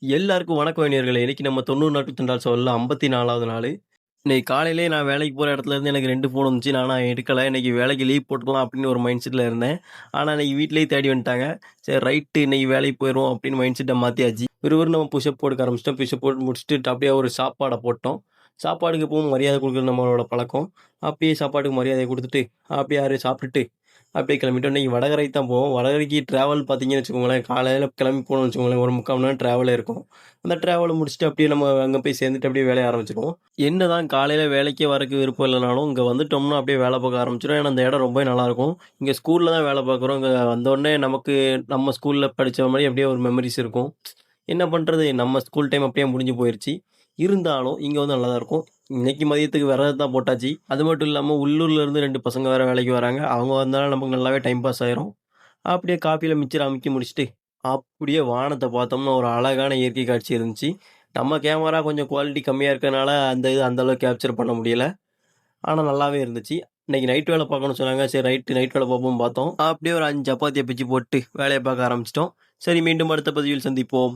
எல்லாருக்கும் வணக்கம் இனியர்களே! இன்னைக்கு நம்ம 90 நாட்கள் தண்டால் சோல்ல 54வது நாளு. இன்னைக்கு காலையிலேயே நான் வேலைக்கு போற இடத்துல இருந்து எனக்கு 2 ஃபோன் வந்துச்சு. ஆனா எடுக்கல. இன்னைக்கு வேலைக்கு லீவ் போட்டுக்கலாம் அப்படின்னு ஒரு மைண்ட் செட்ல இருந்தேன். ஆனா இன்னைக்கு வீட்லயே தேடி வந்துட்டாங்க. சரி ரைட்டு இன்னைக்கு வேலைக்கு போயிருவோம் அப்படின்னு மைண்ட் செட்ட மாத்தியாச்சு. விறுவிறுன்னு நம்ம புஷ் அப் போட்டுக்க ஆரம்பிச்சுட்டோம். புஷ் அப் போட்டு முடிச்சுட்டு அப்படியே ஒரு சாப்பாட போட்டோம். சாப்பாடுக்கு எப்பவும் மரியாதை குடுக்குறது நம்மளோட பழக்கம். அப்படியே சாப்பாட்டுக்கு மரியாதைய குடுத்துட்டு, அப்படியே யாரையும் சாப்பிட்டுட்டு அப்படியே கிளம்பிட்டோம். இன்னைக்கு வடகரைக்கு தான் போவோம். வடகரைக்கு டிராவல் பார்த்தீங்கன்னு வச்சுக்கோங்களேன், காலையில கிளம்பி போனோம்னு வச்சுக்கோங்களேன், ஒரு 3/4 மணி நேரம் டிராவலே இருக்கும். அந்த டிராவல முடிச்சுட்டு அப்படியே நம்ம அங்க போய் சேர்ந்துட்டு அப்படியே வேலைய ஆரம்பிச்சுருவோம். என்னதான் காலையில வேலைக்கே வரக்கு விருப்பம் இல்லனாலும், இங்க வந்துட்டோம்னா அப்படியே வேல பார்க்க ஆரம்பிச்சுருவோம். ஏன்னா, அந்த இடம் ரொம்பவே நல்லாயிருக்கும். இங்க ஸ்கூல்ல தான் வேல பார்க்குறோம். இங்க வந்தோனே நமக்கு நம்ம ஸ்கூல்ல படிச்ச மாரி அப்படியே ஒரு மெமரீஸ் இருக்கும். என்ன பண்றது? நம்ம ஸ்கூல் டைம் அப்படியே முடிஞ்சு போயிருச்சு. இருந்தாலும் இங்க வந்து நல்லா தான் இருக்கும். இன்னைக்கு மதியத்துக்கு விரதம் தான் போட்டாச்சு. அது மட்டும் இல்லாம உள்ளூர்ல இருந்து 2 பசங்க வேற வேலைக்கு வராங்க. அவங்க வந்தாலும் நமக்கு நல்லாவே டைம் பாஸ் ஆயிரும். அப்படியே காப்பியில மிச்சர அமுக்கி முடிச்சுட்டு, அப்படியே வானத்த பார்த்தோம்னா ஒரு அழகான இயற்கை காட்சி இருந்துச்சு. நம்ம கேமரா கொஞ்சம் குவாலிட்டி கம்மியா இருக்கனால, அந்த இது அந்த அளவுக்கு கேப்சர் பண்ண முடியல. ஆனா நல்லாவே இருந்துச்சு. இன்னைக்கு நைட் வேல பார்க்கணும்னு சொன்னாங்க. சரி ரைட்டு நைட் வேல பார்ப்போம்னு பார்த்தோம். அப்படியே ஒரு 5 சப்பாத்திய பிச்சு போட்டு வேலைய பார்க்க ஆரம்பிச்சுட்டோம். சரி மீண்டும் அடுத்த பதிவில் சந்திப்போம்.